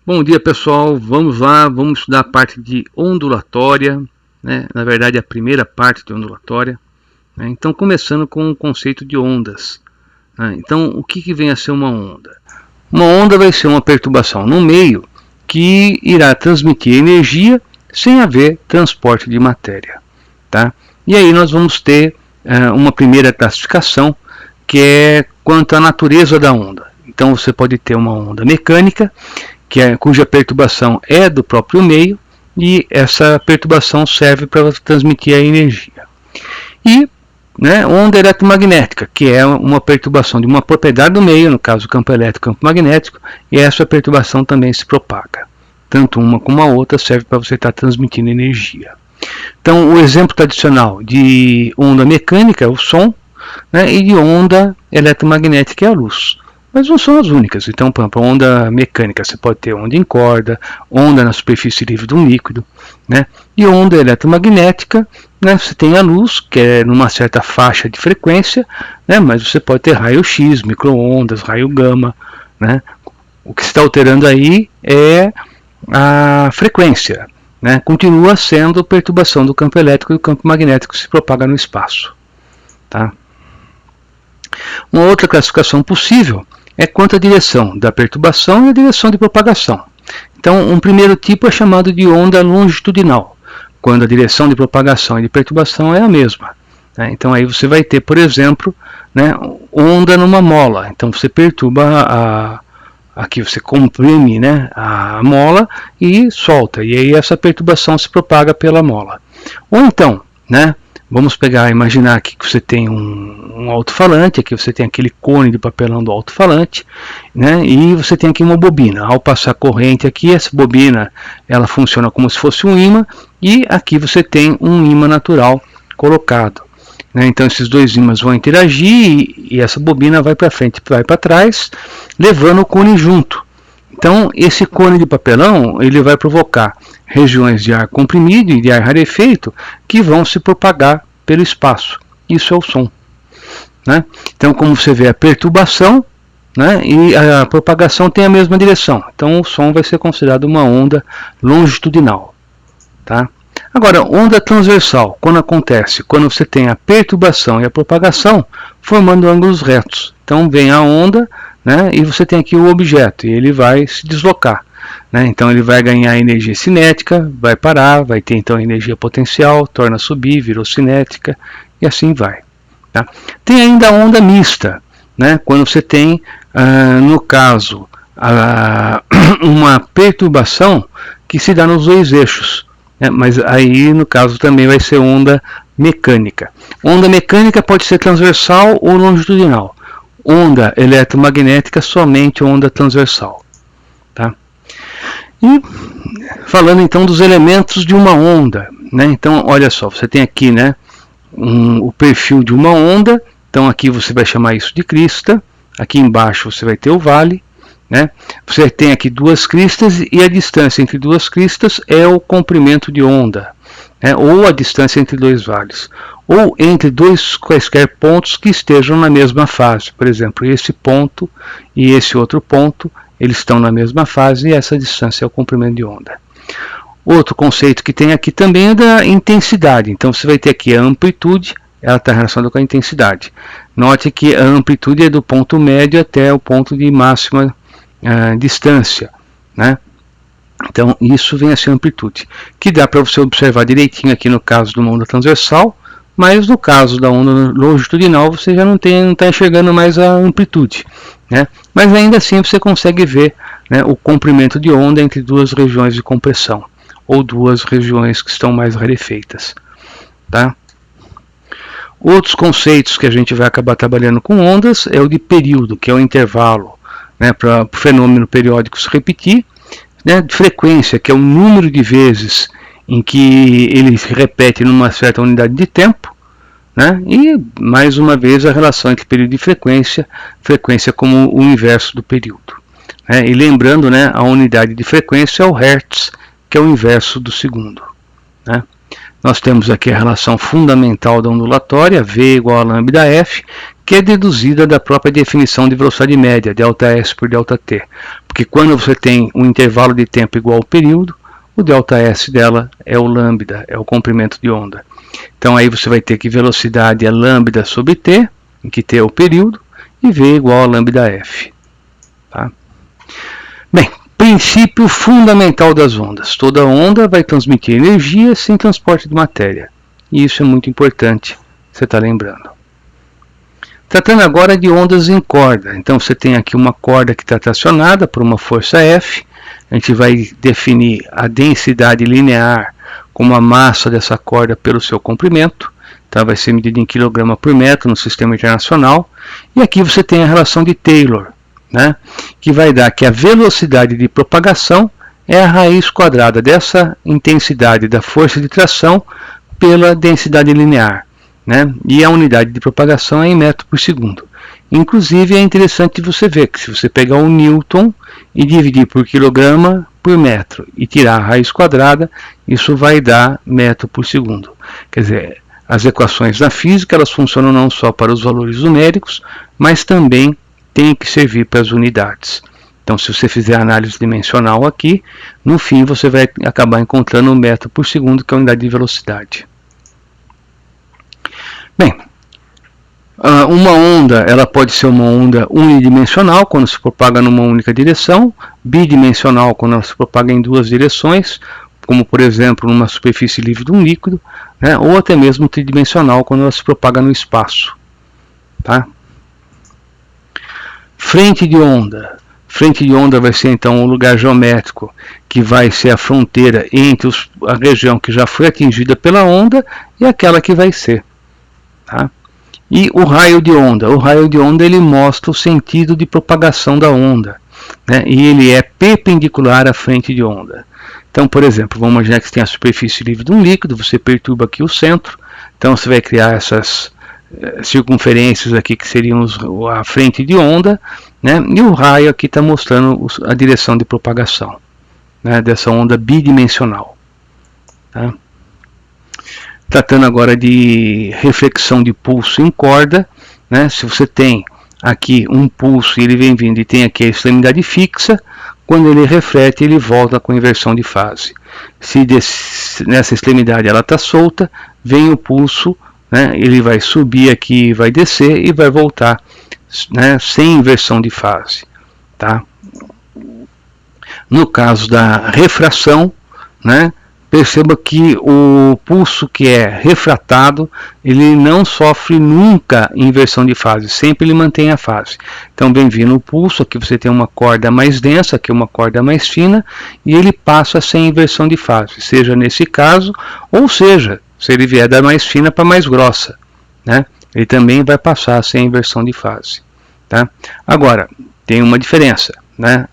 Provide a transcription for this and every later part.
Bom dia, pessoal, vamos lá, vamos estudar a parte de ondulatória, né? Na verdade a primeira parte de ondulatória, né? Então começando com o conceito de ondas, né? Então o que vem a ser uma onda? Uma onda vai ser uma perturbação no meio que irá transmitir energia sem haver transporte de matéria, tá? E aí nós vamos ter uma primeira classificação, que é quanto à natureza da onda. Então você pode ter uma onda mecânica, cuja perturbação é do próprio meio, e essa perturbação serve para transmitir a energia. E onda eletromagnética, que é uma perturbação de uma propriedade do meio, no caso campo elétrico e campo magnético, e essa perturbação também se propaga. Tanto uma como a outra serve para você estar transmitindo energia. Então, o exemplo tradicional de onda mecânica é o som, e de onda eletromagnética é a luz. Mas não são as únicas. Então, por exemplo, a onda mecânica, você pode ter onda em corda, onda na superfície livre de um líquido, e onda eletromagnética, você tem a luz, que é numa certa faixa de frequência, mas você pode ter raio-x, micro-ondas, raio gama. O que está alterando aí é a frequência. Continua sendo perturbação do campo elétrico e do campo magnético que se propaga no espaço. Tá? Uma outra classificação possível é quanto à direção da perturbação e a direção de propagação. Então, um primeiro tipo é chamado de onda longitudinal, quando a direção de propagação e de perturbação é a mesma. Então, aí você vai ter, por exemplo, onda numa mola. Então, você perturba aqui você comprime a mola e solta. E aí essa perturbação se propaga pela mola. Ou então, vamos imaginar aqui que você tem um alto-falante, aqui você tem aquele cone de papelão do alto-falante, e você tem aqui uma bobina. Ao passar corrente aqui, essa bobina ela funciona como se fosse um ímã, e aqui você tem um ímã natural colocado. Então esses dois ímãs vão interagir e essa bobina vai para frente e vai para trás, levando o cone junto. Então esse cone de papelão ele vai provocar regiões de ar comprimido e de ar rarefeito que vão se propagar pelo espaço. Isso é o som. Então, como você vê, a perturbação e a propagação tem a mesma direção. Então o som vai ser considerado uma onda longitudinal. Tá? Agora, onda transversal, quando acontece? Quando você tem a perturbação e a propagação formando ângulos retos. Então vem a onda, e você tem aqui o objeto, e ele vai se deslocar. Então ele vai ganhar energia cinética, vai parar, vai ter então energia potencial, torna a subir, virou cinética, e assim vai. Tá? Tem ainda a onda mista, quando você tem, no caso, uma perturbação que se dá nos dois eixos. Mas aí no caso também vai ser onda mecânica. Onda mecânica pode ser transversal ou longitudinal. Onda eletromagnética somente onda transversal. Tá? E falando então dos elementos de uma onda, então olha só, você tem aqui o perfil de uma onda. Então aqui você vai chamar isso de crista, aqui embaixo você vai ter o vale. Você tem aqui duas cristas e a distância entre duas cristas é o comprimento de onda, ou a distância entre dois vales, ou entre dois quaisquer pontos que estejam na mesma fase. Por exemplo, esse ponto e esse outro ponto, eles estão na mesma fase e essa distância é o comprimento de onda. Outro conceito que tem aqui também é da intensidade. Então você vai ter aqui a amplitude, ela está relacionada com a intensidade. Note que a amplitude é do ponto médio até o ponto de máxima distância, Então isso vem a ser amplitude, que dá para você observar direitinho aqui no caso de uma onda transversal, mas no caso da onda longitudinal você já não está enxergando mais a amplitude, Mas ainda assim você consegue ver o comprimento de onda entre duas regiões de compressão, ou duas regiões que estão mais rarefeitas, tá? Outros conceitos que a gente vai acabar trabalhando com ondas é o de período, que é o intervalo, para o fenômeno periódico se repetir, de frequência, que é o número de vezes em que ele se repete numa certa unidade de tempo, e mais uma vez a relação entre período e frequência como o inverso do período. E lembrando, a unidade de frequência é o hertz, que é o inverso do segundo. nós temos aqui a relação fundamental da ondulatória, V igual a lambda F, que é deduzida da própria definição de velocidade média, ΔS por ΔT. Porque quando você tem um intervalo de tempo igual ao período, o ΔS dela é o lambda, é o comprimento de onda. Então aí você vai ter que velocidade é lambda sobre T, em que T é o período, e V igual a lambda F. Tá? Bem, princípio fundamental das ondas. Toda onda vai transmitir energia sem transporte de matéria. E isso é muito importante, você está lembrando. Tratando agora de ondas em corda. Então você tem aqui uma corda que está tracionada por uma força F. A gente vai definir a densidade linear como a massa dessa corda pelo seu comprimento. Então vai ser medida em kg por metro no sistema internacional. E aqui você tem a relação de Taylor, né, que vai dar que a velocidade de propagação é a raiz quadrada dessa intensidade da força de tração pela densidade linear, né, e a unidade de propagação é em metro por segundo. Inclusive é interessante você ver que se você pegar o Newton e dividir por quilograma por metro e tirar a raiz quadrada, isso vai dar metro por segundo. Quer dizer, as equações da física elas funcionam não só para os valores numéricos, mas também tem que servir para as unidades. Então, se você fizer análise dimensional aqui, no fim você vai acabar encontrando o metro por segundo, que é a unidade de velocidade. Bem, uma onda ela pode ser uma onda unidimensional, quando se propaga numa única direção, bidimensional, quando ela se propaga em duas direções, como por exemplo numa superfície livre de um líquido, né, ou até mesmo tridimensional, quando ela se propaga no espaço. Tá? Frente de onda. Frente de onda vai ser então o lugar geométrico que vai ser a fronteira entre a região que já foi atingida pela onda e aquela que vai ser. Tá? E o raio de onda. O raio de onda ele mostra o sentido de propagação da onda, né? E ele é perpendicular à frente de onda. Então, por exemplo, vamos imaginar que você tem a superfície livre de um líquido, você perturba aqui o centro, então você vai criar essas circunferências aqui que seriam a frente de onda, né? E o raio aqui está mostrando a direção de propagação, né, dessa onda bidimensional. Tá? Tratando agora de reflexão de pulso em corda, né, se você tem aqui um pulso e ele vem vindo e tem aqui a extremidade fixa, quando ele reflete ele volta com inversão de fase. Se nessa extremidade ela está solta, vem o pulso, né, ele vai subir aqui, vai descer e vai voltar, né, sem inversão de fase. Tá? No caso da refração, né, perceba que o pulso que é refratado, ele não sofre nunca inversão de fase, sempre ele mantém a fase. Então, bem-vindo o pulso, aqui você tem uma corda mais densa, aqui uma corda mais fina, e ele passa sem inversão de fase, seja nesse caso, ou seja, se ele vier da mais fina para mais grossa, né? Ele também vai passar sem inversão de fase. Tá? Agora, tem uma diferença, né?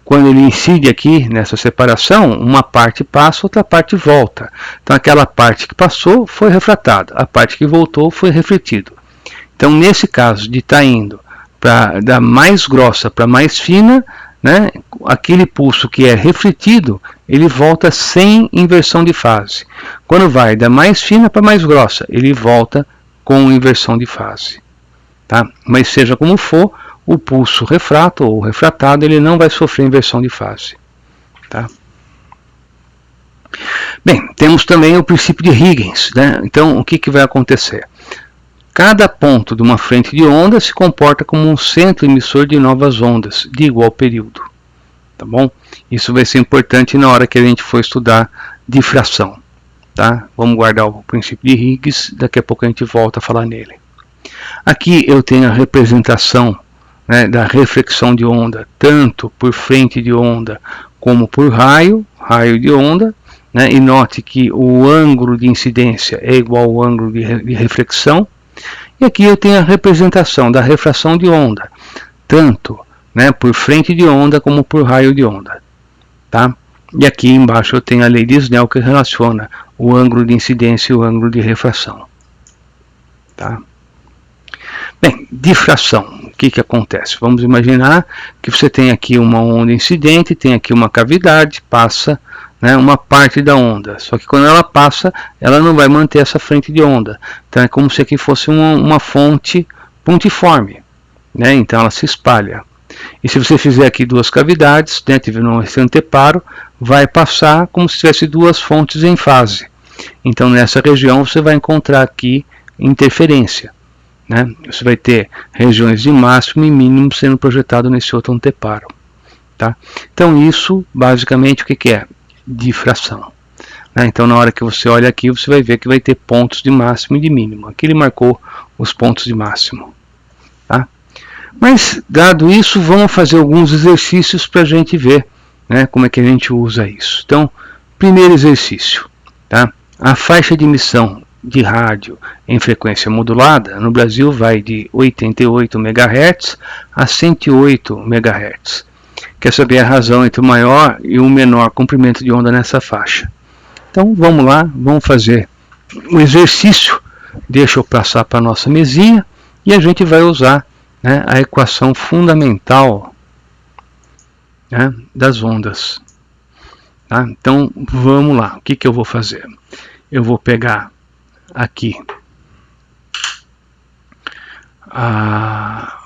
Quando ele incide aqui nessa separação, uma parte passa, outra parte volta. Então aquela parte que passou foi refratada, a parte que voltou foi refletido. Então nesse caso de estar indo da mais grossa para mais fina, né, aquele pulso que é refletido, ele volta sem inversão de fase. Quando vai da mais fina para mais grossa, ele volta com inversão de fase. Tá? Mas seja como for, o pulso refrato ou refratado ele não vai sofrer inversão de fase. Tá? Bem, temos também o princípio de Huygens, né? Então, o que vai acontecer? Cada ponto de uma frente de onda se comporta como um centro emissor de novas ondas de igual período. Tá bom? Isso vai ser importante na hora que a gente for estudar difração. Tá? Vamos guardar o princípio de Huygens, daqui a pouco a gente volta a falar nele. Aqui eu tenho a representação, né, da reflexão de onda, tanto por frente de onda como por raio de onda, né, e note que o ângulo de incidência é igual ao ângulo de reflexão. E aqui eu tenho a representação da refração de onda, tanto, né, por frente de onda como por raio de onda. Tá? E aqui embaixo eu tenho a lei de Snell que relaciona o ângulo de incidência e o ângulo de refração. Tá? Bem, difração, o que acontece? Vamos imaginar que você tem aqui uma onda incidente, tem aqui uma cavidade, passa, né, uma parte da onda, só que quando ela passa, ela não vai manter essa frente de onda. Então é como se aqui fosse uma fonte pontiforme, né, então ela se espalha. E se você fizer aqui duas cavidades, né, tiver esse anteparo, vai passar como se tivesse duas fontes em fase. Então nessa região você vai encontrar aqui interferência, né? Você vai ter regiões de máximo e mínimo sendo projetado nesse outro anteparo, tá? Então isso basicamente o que é? Difração, né? Então na hora que você olha aqui, você vai ver que vai ter pontos de máximo e de mínimo. Aqui ele marcou os pontos de máximo, tá? Mas dado isso, vamos fazer alguns exercícios para a gente ver, né, como é que a gente usa isso. Então, primeiro exercício, tá? A faixa de emissão de rádio em frequência modulada no Brasil vai de 88 MHz a 108 MHz. Quer saber a razão entre o maior e o menor comprimento de onda nessa faixa? Então vamos lá, vamos fazer um exercício. Deixa eu passar para a nossa mesinha e a gente vai usar, né, a equação fundamental, né, das ondas. Tá? Então vamos lá, o que eu vou fazer? Eu vou pegar aqui a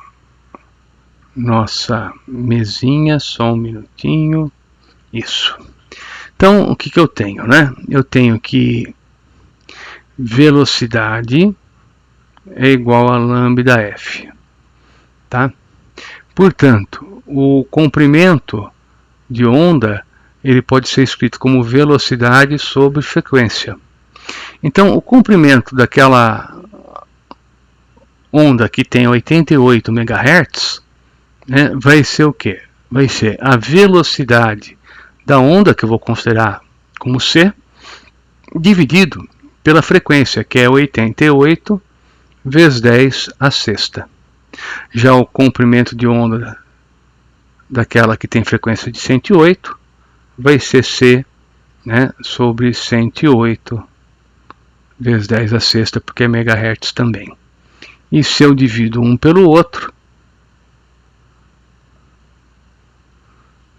nossa mesinha, só um minutinho, isso. Então o que eu tenho, né? Eu tenho que velocidade é igual a lambda f, tá? Portanto, o comprimento de onda ele pode ser escrito como velocidade sobre frequência. Então, o comprimento daquela onda que tem 88 MHz, né, vai ser o quê? Vai ser a velocidade da onda, que eu vou considerar como C, dividido pela frequência, que é 88 vezes 10 a sexta. Já o comprimento de onda daquela que tem frequência de 108 vai ser C, né, sobre 108 vezes 10 a sexta, porque é megahertz também. E se eu divido um pelo outro,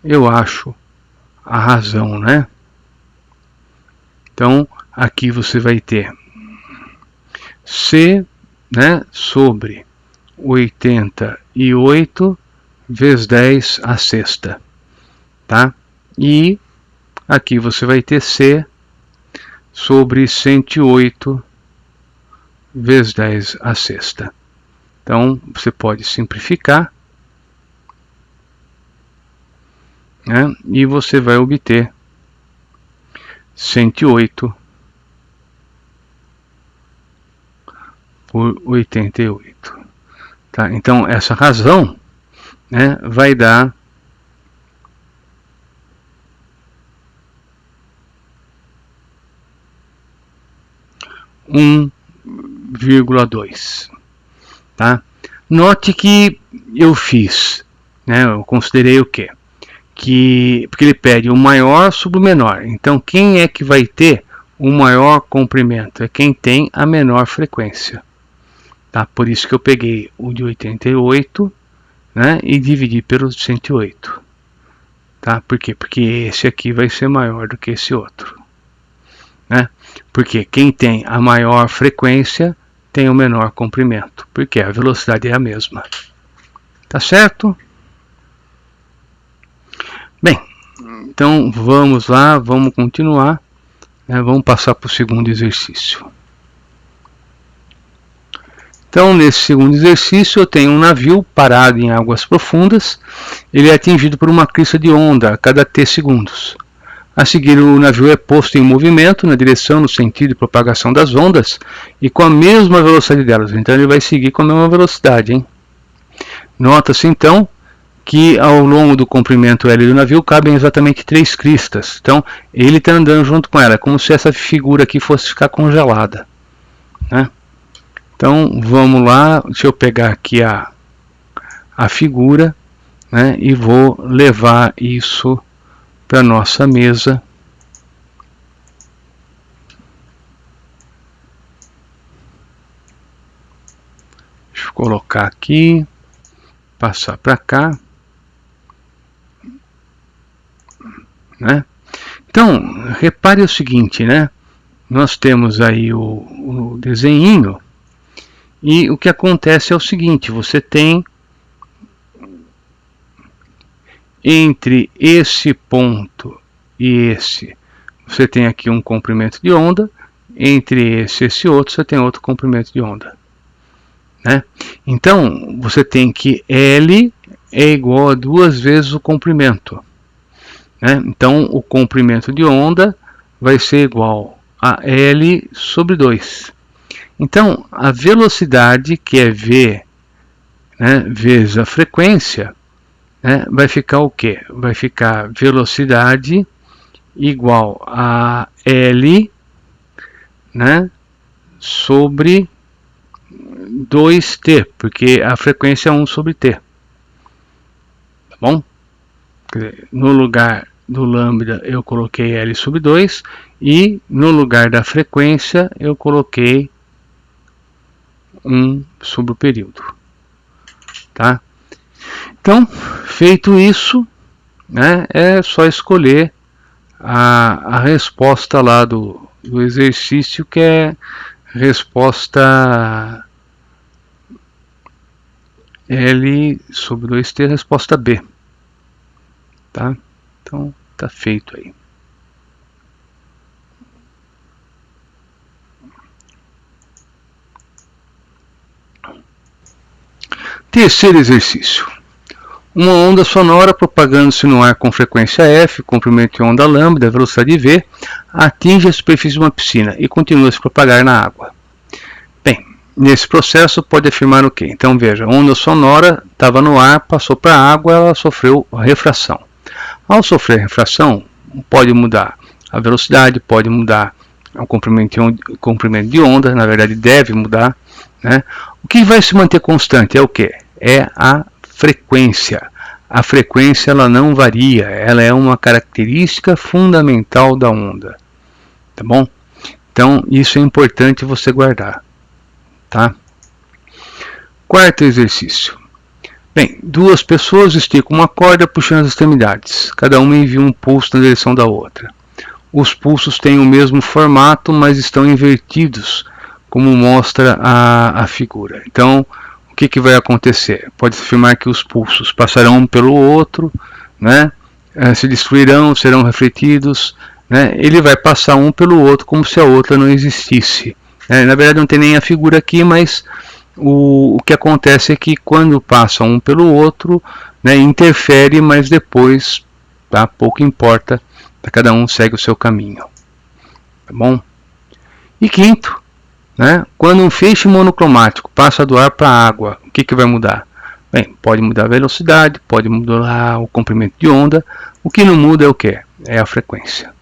eu acho a razão, né? Então, aqui você vai ter C, né, sobre 88 vezes 10 a sexta, tá? E aqui você vai ter C sobre 108 vezes 10 a sexta. Então, você pode simplificar, né, e você vai obter 108 por 88. Tá? Então, essa razão, né, vai dar 1,2. Tá? Note que eu fiz, né, eu considerei o quê? Porque ele pede o maior sobre o menor. Então, quem é que vai ter o maior comprimento? É quem tem a menor frequência. Tá? Por isso que eu peguei o de 88, né, e dividi pelo 108. Tá? Por quê? Porque esse aqui vai ser maior do que esse outro. Né? Porque quem tem a maior frequência tem o menor comprimento, porque a velocidade é a mesma. Tá certo? Bem, então vamos lá, vamos continuar, né? Vamos passar para o segundo exercício. Então, nesse segundo exercício, eu tenho um navio parado em águas profundas. Ele é atingido por uma crista de onda a cada t segundos. A seguir, o navio é posto em movimento na direção, no sentido de propagação das ondas e com a mesma velocidade delas. Então, ele vai seguir com a mesma velocidade, hein? Nota-se, então, que ao longo do comprimento L do navio cabem exatamente 3 cristas. Então, ele está andando junto com ela, como se essa figura aqui fosse ficar congelada, né? Então, vamos lá, deixa eu pegar aqui a figura, né, e vou levar isso para nossa mesa. Deixa eu colocar aqui, passar para cá, né? Então, repare o seguinte, né? Nós temos aí o desenho, e o que acontece é o seguinte: você tem entre esse ponto e esse, você tem aqui um comprimento de onda, entre esse e esse outro, você tem outro comprimento de onda, né? Então, você tem que L é igual a 2 vezes o comprimento, né? Então, o comprimento de onda vai ser igual a L sobre 2. Então, a velocidade, que é V, né, vezes a frequência, né, vai ficar o quê? Vai ficar velocidade igual a L, né, sobre 2t, porque a frequência é 1 sobre t. Tá bom? No lugar do lambda eu coloquei L sobre 2, e no lugar da frequência eu coloquei 1 sobre o período. Tá? Então, feito isso, né, é só escolher a resposta lá do exercício, que é resposta L sobre 2t, resposta B. Tá? Então, tá feito aí. Terceiro exercício. Uma onda sonora propagando-se no ar com frequência f, comprimento de onda lambda, velocidade v, atinge a superfície de uma piscina e continua a se propagar na água. Bem, nesse processo pode afirmar o quê? Então veja, a onda sonora estava no ar, passou para a água, ela sofreu refração. Ao sofrer refração, pode mudar a velocidade, pode mudar o comprimento de onda, na verdade deve mudar, né? O que vai se manter constante é o quê? É a frequência. A frequência, ela não varia, ela é uma característica fundamental da onda, tá bom? Então isso é importante você guardar, tá? Quarto exercício. Bem, duas pessoas esticam uma corda puxando as extremidades, cada uma envia um pulso na direção da outra. Os pulsos têm o mesmo formato, mas estão invertidos, como mostra a figura. Então, o que vai acontecer? Pode-se afirmar que os pulsos passarão um pelo outro, né? Se destruirão, serão refletidos, né? Ele vai passar um pelo outro como se a outra não existisse. Na verdade, não tem nem a figura aqui, mas o que acontece é que quando passa um pelo outro, né, interfere, mas depois, tá, pouco importa, cada um segue o seu caminho. Tá bom? E quinto, né, quando um feixe monocromático passa do ar para a água, o que vai mudar? Bem, pode mudar a velocidade, pode mudar o comprimento de onda, o que não muda é o quê? É a frequência.